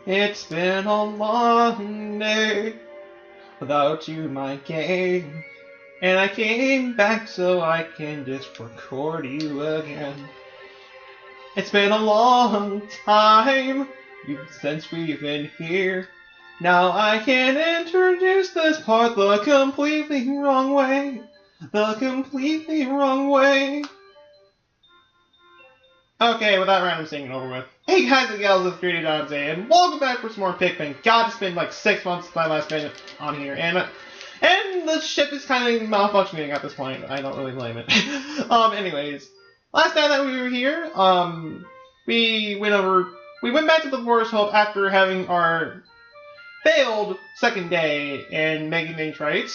It's been a long day without you, my game. And I came back so I can just record you again. It's been a long time since we've been here. Now I can introduce this part the completely wrong way. The completely wrong way. Okay, with that random singing over with. Hey guys and gals, it's 3D Dante, and welcome back for some more Pikmin. God, it's been like 6 months since I last been on here, and the ship is kind of malfunctioning at this point. I don't really blame it. Anyways, last time that we were here, we went back to the Forest Hope after having our failed second day in making things right.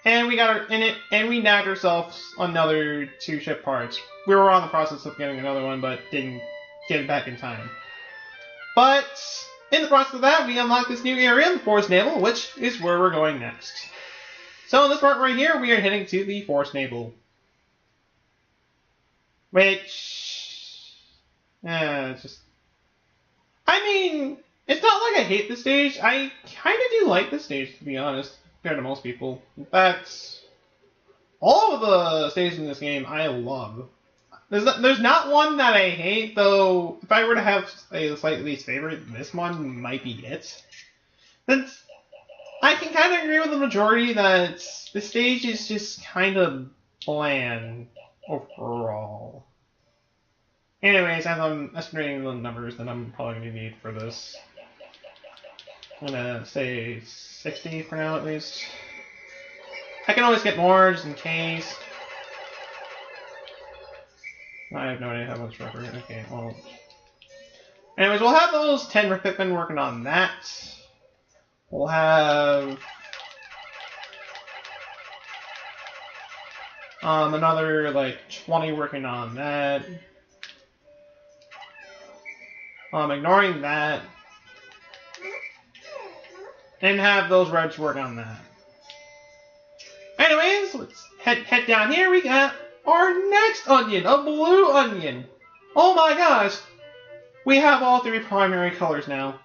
And we got in it, and we nabbed ourselves another 2 ship parts. We were on the process of getting another one, but didn't get it back in time. But in the process of that, we unlocked this new area, the Forest Navel, which is where we're going next. So in this part right here, we are heading to the Forest Navel. Which, it's not like I hate this stage. I kind of do like this stage, to be honest, compared to most people. In fact, all of the stages in this game I love. There's not one that I hate, though if I were to have a slight least favorite, this one might be it. Since I can kind of agree with the majority that the stage is just kind of bland overall. Anyways, as I'm estimating the numbers that I'm probably going to need for this, I'm going to say 60 for now at least. I can always get more just in case. I have no idea how much rubber. Okay, well. Anyways, we'll have those 10 Pikmin working on that. We'll have another like 20 working on that. Ignoring that. And have those reds work on that. Anyways, let's head down here. We got our next onion, a blue onion. Oh my gosh. We have all 3 primary colors now.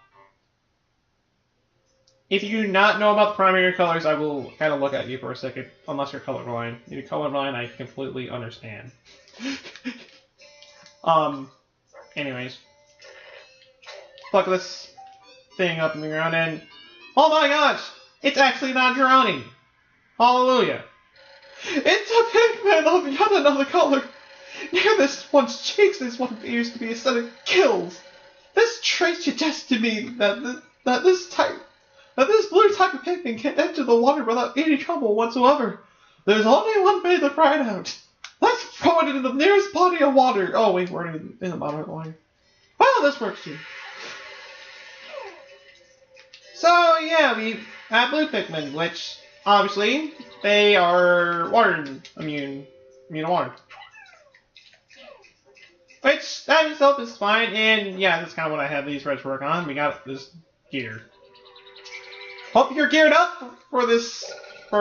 If you do not know about the primary colors, I will kind of look at you for a second, unless you're colorblind. If you're colorblind, I completely understand. Anyways. Pluck this thing up in the ground and... Oh my gosh! It's actually not drowning! Hallelujah! It's a Pikmin of yet another color! Near this one's cheeks, this one appears to be a set of gills. This trait suggests to me that this blue type of Pikmin can enter the water without any trouble whatsoever. There's only one way to find out. Let's throw it into the nearest body of water. Oh wait, we're in the bottom of the water. Well, this works too. So yeah, we have blue Pikmin, which obviously they are water immune to water. Which that itself is fine, and yeah, that's kind of what I have these reds work on. We got this gear. Hope you're geared up for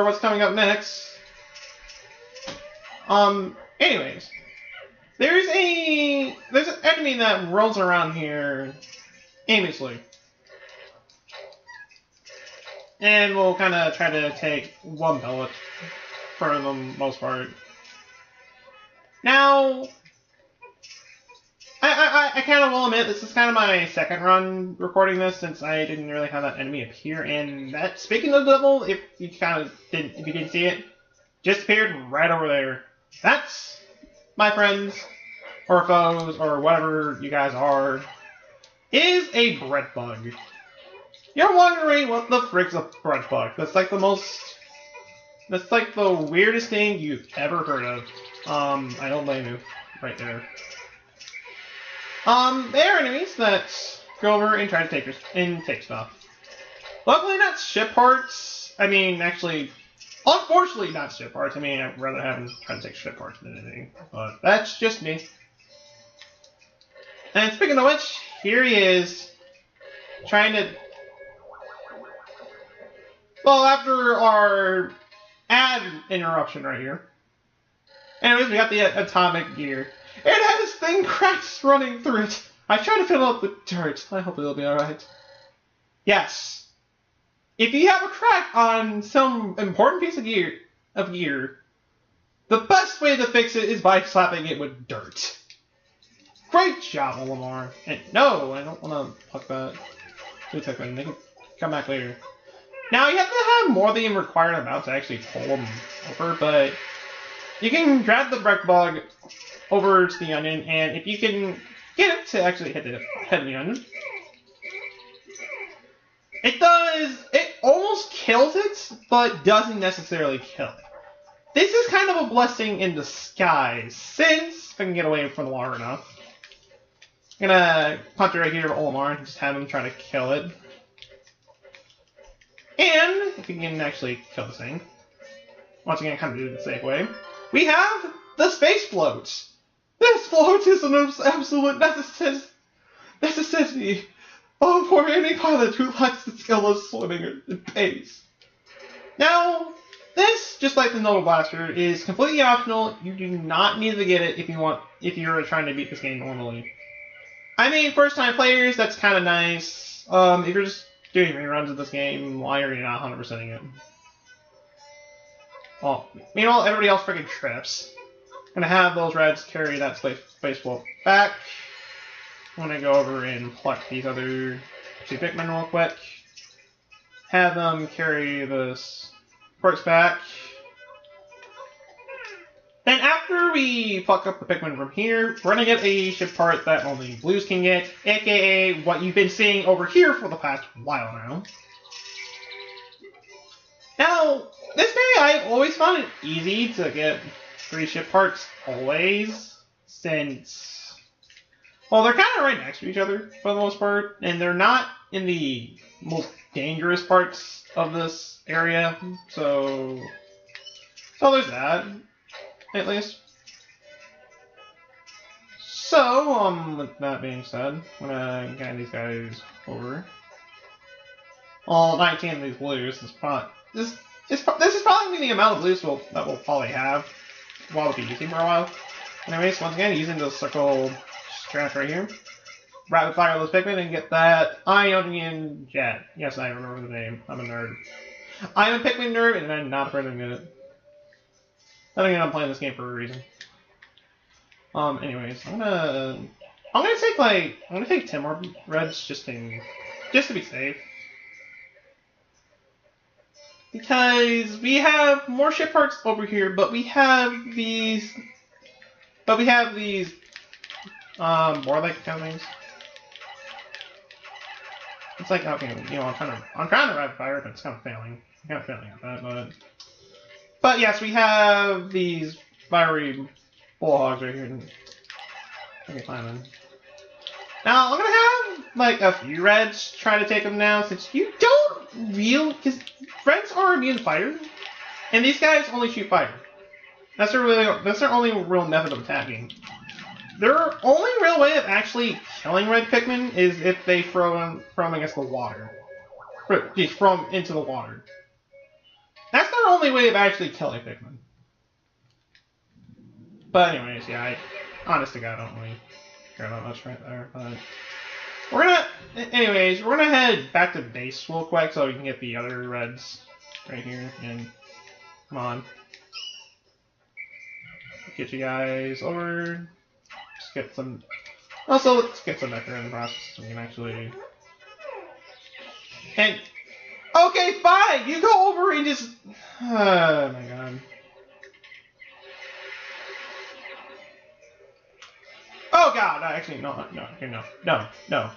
what's coming up next. Anyways, there's an enemy that rolls around here aimlessly. And we'll kind of try to take 1 pellet for the most part. Now, I kind of will admit this is kind of my second run recording this since I didn't really have that enemy appear. And that, speaking of the devil, if you didn't see it, just appeared right over there. That's, my friends, or foes, or whatever you guys are, is a bread bug. You're wondering what the frick's a bread bug. That's like the weirdest thing you've ever heard of. I don't blame you. Right there. They are enemies that go over and try to take stuff. Luckily not ship parts. I mean, actually, unfortunately not ship parts. I mean, I'd rather have them try to take ship parts than anything. But that's just me. And speaking of which, here he is, trying to... Well, after our ad interruption right here. Anyways, we got the atomic gear. It has thing cracks running through it. I tried to fill up the dirt. I hope it'll be alright. Yes. If you have a crack on some important piece of gear, the best way to fix it is by slapping it with dirt. Great job, Olimar. And no, I don't want to pluck that. Please take that. They can come back later. Now, you have to have more than required amount to actually pull them over, but you can grab the wreck bug over to the onion, and if you can get it to actually hit the head of the onion, it almost kills it, but doesn't necessarily kill it. This is kind of a blessing in disguise, since, if I can get away from the water enough, I'm gonna punch it right here to Olimar and just have him try to kill it. And, if you can actually kill this thing, once again, kind of do it the safe way, we have the space float. This float is an absolute necessity for any pilot who lacks the skill of swimming in space. Now, this, just like the Nova Blaster, is completely optional. You do not need to get it if you're trying to beat this game normally. I mean, first-time players, that's kind of nice. If you're just doing reruns of this game, why are you not 100%ing it? Well, meanwhile, everybody else freaking trips. I'm gonna have those reds carry that space float back. I'm gonna go over and pluck these other two Pikmin real quick. Have them carry this Quirks back. Then after we pluck up the Pikmin from here, we're gonna get a ship part that only blues can get, aka what you've been seeing over here for the past while now. Now, this day I've always found it easy to get 3 ship parts, always, since, well, they're kind of right next to each other for the most part, and they're not in the most dangerous parts of this area, so there's that. At least. So, with that being said, I'm gonna get these guys over. All 19 of these blues is probably this is probably gonna be the amount of blues that we'll probably have while we'll be using for a while. Anyways, once again, using the circle strap right here. Rapid fire those Pikmin and get that Ionian Jet. Yes, I remember the name. I'm a nerd. I'm a Pikmin nerd, and I'm not afraid of it. I think I'm playing this game for a reason. Anyways, I'm gonna take 10 more reds just to be safe. Because we have more ship parts over here, but we have these more like kind of things. It's like, okay, you know, I'm trying to rapid fire, but it's kind of failing. I'm kind of failing at that, but yes, we have these fiery bullhogs right here. Okay, fine then. Now, I'm gonna have, like, a few reds try to take them down, since you don't because reds are immune to fire, and these guys only shoot fire. That's their only real method of attacking. Their only real way of actually killing red Pikmin is if they throw them against the water. Just throw them into the water. That's their only way of actually killing Pikmin. But anyways, yeah, honest to God, I don't really care that much right there. But we're gonna head back to base real quick so we can get the other reds right here. And come on, get you guys over. Just get some. Also, let's get some nectar in the process so we can actually. And okay, fine. You go over and just. Oh my God. Oh God! Actually, no,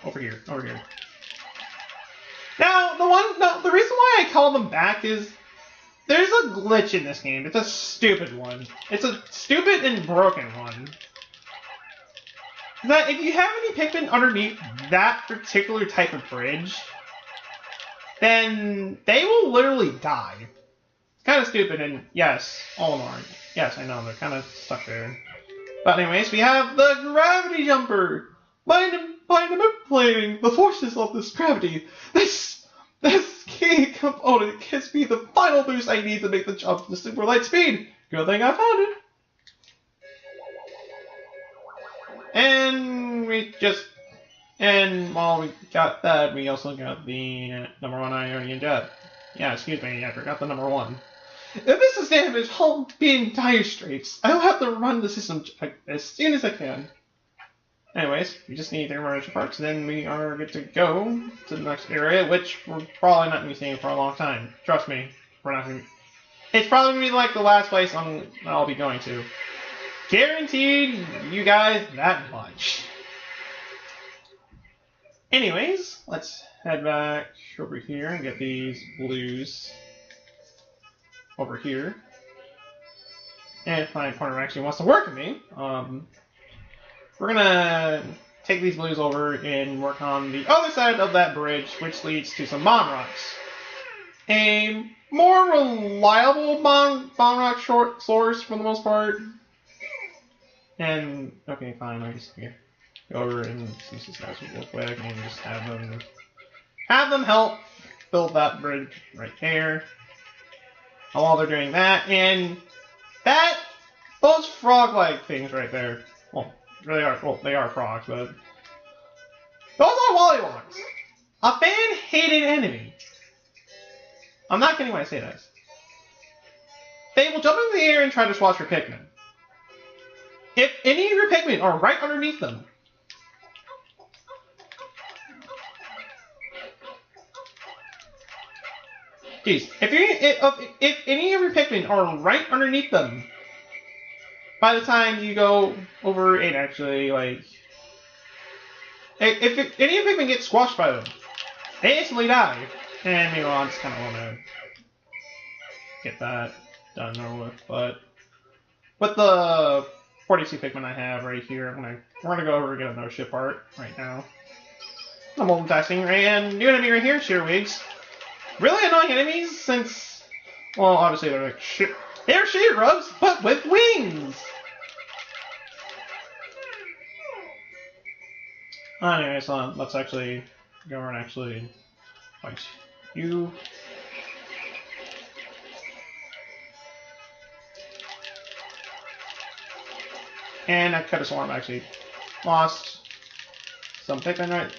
over here. Now, the reason why I call them back is there's a glitch in this game. It's a stupid one. It's a stupid and broken one. That if you have any Pikmin underneath that particular type of bridge, then they will literally die. It's kind of stupid, and yes, Olimar. Yes, I know, they're kind of stuck there. But anyways, we have the gravity jumper! By manipulating the forces of this gravity, this key component gives me the final boost I need to make the jump to super light speed! Good thing I found it! And we just And while we got that, we also got the number 1 Ionian Jet. Yeah, excuse me, I forgot the number 1. If this is damaged, I'll be in dire straits. I'll have to run the system as soon as I can. Anyways, we just need 3 more extra parts, then we are good to go to the next area, which we're probably not going to be seeing for a long time. Trust me, we're not going to. It's probably going to be like the last place I'll be going to. Guaranteed you guys that much. Anyways, let's head back over here and get these blues over here. And if my partner actually wants to work with me, we're gonna take these blues over and work on the other side of that bridge, which leads to some bomb rocks. A more reliable bomb rock source for the most part. And okay, fine, I just go over and use this guys real quick and just have them help build that bridge right there. And while they're doing that, and those frog-like things right there, well, they are frogs, but those are Wollywogs. A fan-hated enemy. I'm not kidding when I say this. They will jump into the air and try to swat your Pikmin. If any of your Pikmin are right underneath them, geez, if any of your Pikmin are right underneath them, by the time you go over and actually, like, if any of your Pikmin get squashed by them, they instantly die. And, you know, I just kind of want to get that done over with. But with the 42 Pikmin I have right here, we're gonna go over and get another ship part right now. I'm multitasking, and new enemy right here, Shearwigs. Really annoying enemies since, well, obviously they're like they're Sheargrubs, but with wings. Anyway, so let's actually go over and actually fight you. And I could have sworn I actually lost some Pikmin, right?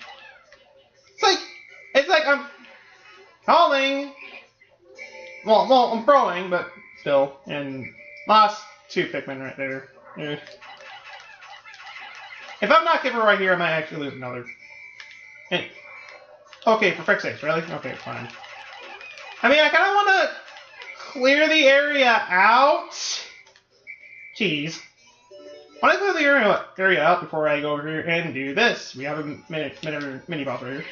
It's like I'm calling. Well, I'm throwing, but still, and lost 2 Pikmin right there. If I'm not given right here, I might actually lose another. And, okay, for frick's sake, really? Okay, fine. I mean, I kind of want to clear the area out. Jeez. When I clear the area out before I go over here and do this, we have a mini boss right here.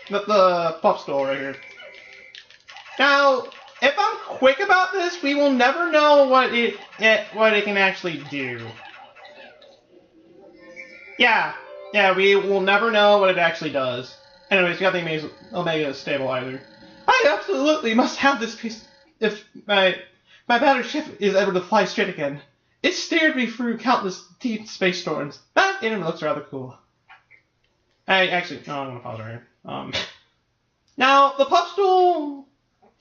The puff stool right here. Now, if I'm quick about this, we will never know what it can actually do. Yeah, we will never know what it actually does. Anyways, we got the Omega Stabilizer. I absolutely must have this piece if my battered ship is able to fly straight again. It steered me through countless deep space storms. That enemy looks rather cool. I'm gonna pause right here. Now, the puff stool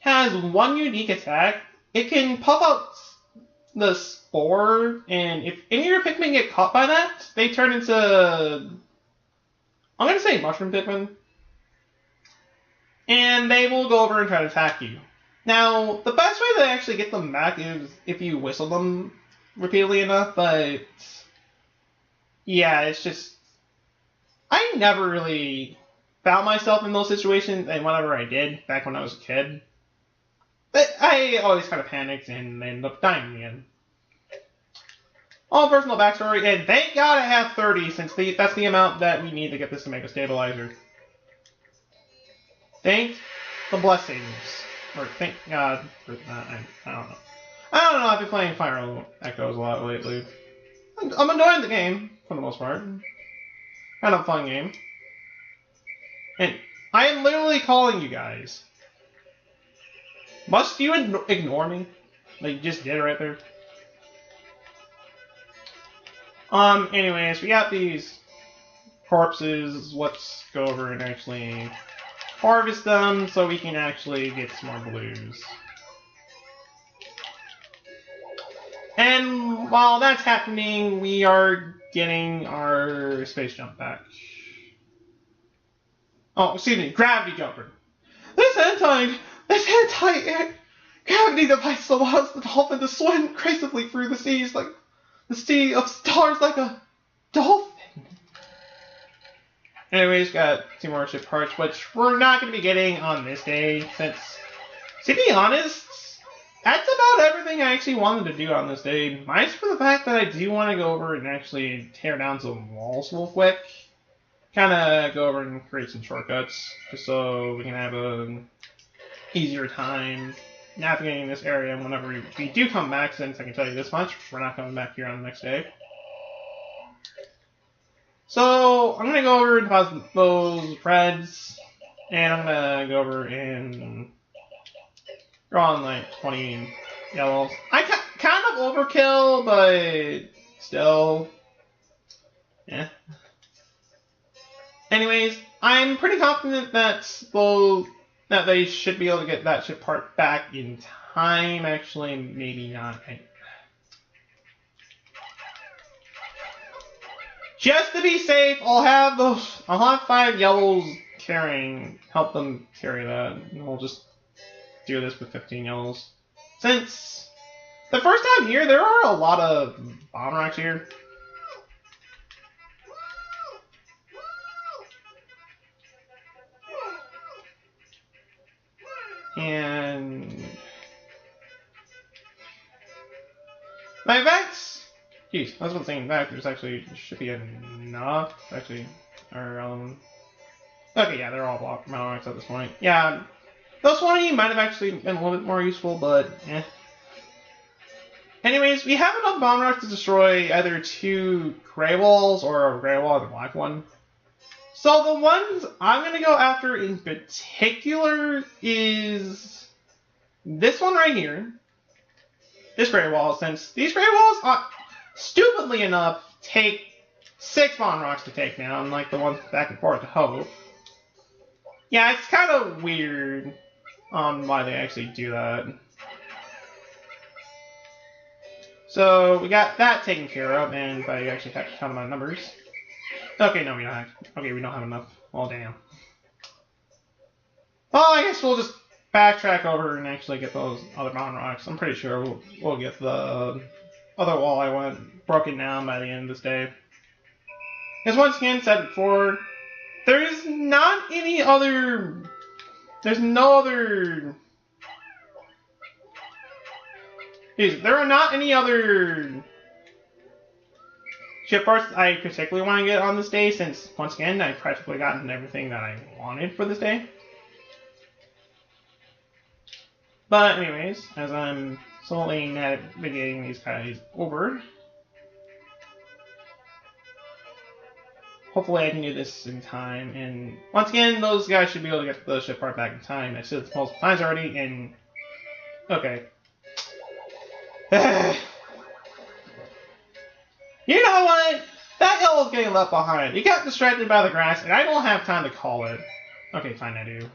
has one unique attack. It can puff out the spore, and if any of your Pikmin get caught by that, they turn into, I'm gonna say mushroom Pikmin. And they will go over and try to attack you. Now, the best way to actually get them back is if you whistle them repeatedly enough, but yeah, it's just, I never really found myself in those situations, and whenever I did, back when I was a kid, I always kind of panicked and ended up dying again. All personal backstory, and thank God I have 30, since that's the amount that we need to get this Omega Stabilizer. Thank the blessings. Or thank God for that. I don't know. I don't know, I've been playing Fire Echoes a lot lately. I'm enjoying the game, for the most part. Kind of a fun game. And I am literally calling you guys. Must you ignore me? Like you just did right there? Anyways, we got these corpses. Let's go over and actually harvest them so we can actually get some more blues. And while that's happening, we are getting our space jump back. Oh, excuse me, gravity jumper. This anti-gravity device allows the dolphin to swim gracefully through the sea of stars like a dolphin. Anyways, got 2 more ship parts, which we're not going to be getting on this day, since, to be honest, that's about everything I actually wanted to do on this day, minus for the fact that I do want to go over and actually tear down some walls real quick. Kind of go over and create some shortcuts, just so we can have a easier time navigating this area whenever we do come back, since I can tell you this much, we're not coming back here on the next day. So, I'm going to go over and deposit those reds, and I'm going to go over and draw on like 20 yellows. I kind of overkill, but still, yeah. Anyways, I'm pretty confident that they should be able to get that ship part back in time. Actually, maybe not. Just to be safe, I'll have 5 yellows help them carry that. And we'll just do this with 15 yellows. Since the first time here, there are a lot of bomb rocks here. And my Vex. Jeez, I was about to say back. There's actually should be enough. Actually, or okay, yeah, they're all block rocks at this point. Yeah, those 20 might have actually been a little bit more useful, but eh. Anyways, we have enough bomb rocks to destroy either 2 gray walls or a gray wall and a black one. So the ones I'm gonna go after in particular is this one right here. This gray wall, since these gray walls are, stupidly enough, take 6 bomb rocks to take down, like the ones back and forth to Hope. Yeah, it's kind of weird on why they actually do that. So we got that taken care of, and if I actually have to count my numbers. Okay, no, we don't have. Okay, we don't have enough. Well, damn. Well, I guess we'll just backtrack over and actually get those other bomb rocks. I'm pretty sure we'll get the other wall I want broken down by the end of this day. Because once again, said before, there's not any other. There's no other. There are not any other ship parts I particularly want to get on this day, since once again I've practically gotten everything that I wanted for this day. But anyways, as I'm slowly navigating these guys over, hopefully I can do this in time. And once again, those guys should be able to get the ship part back in time. I said this multiple times already, and okay. You know what? That yellow's getting left behind. He got distracted by the grass, and I don't have time to call it. Okay, fine, I do.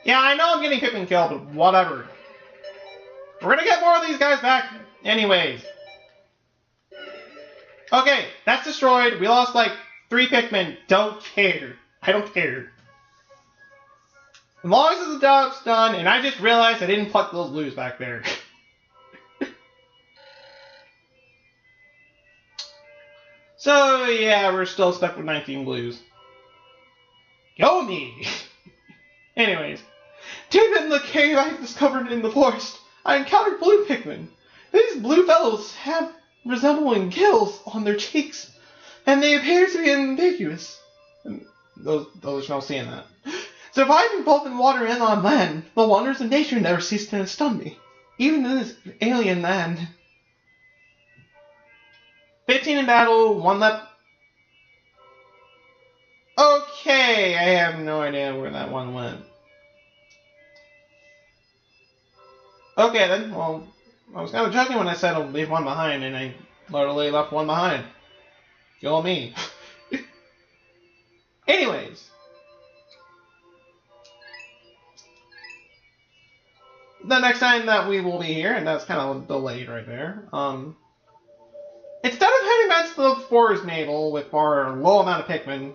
Yeah, I know I'm getting Pikmin killed, but whatever. We're gonna get more of these guys back anyways. Okay, that's destroyed. We lost like 3 Pikmin. Don't care. I don't care. As long as the job's done, and I just realized I didn't pluck those blues back there. So, yeah, we're still stuck with 19 blues. Go me! Anyways, deep in the cave I discovered in the forest, I encountered blue Pikmin. These blue fellows have resembling gills on their cheeks, and they appear to be ambiguous. Those no seeing that. Surviving both in water and on land, the wonders of nature never cease to stun me, even in this alien land. 15 in battle, 1 left. Okay, I have no idea where that one went. Okay then, well, I was kind of joking when I said I'll leave 1 behind, and I literally left 1 behind. Kill me. Anyways, the next time that we will be here, and that's kind of delayed right there, instead of heading back to the Forest Navel with our low amount of Pikmin,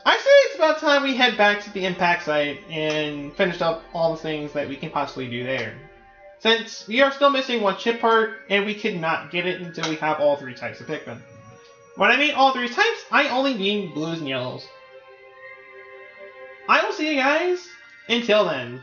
I say it's about time we head back to the impact site and finish up all the things that we can possibly do there. Since we are still missing one chip part, and we could not get it until we have all 3 types of Pikmin. When I mean all 3 types, I only mean blues and yellows. I will see you guys until then.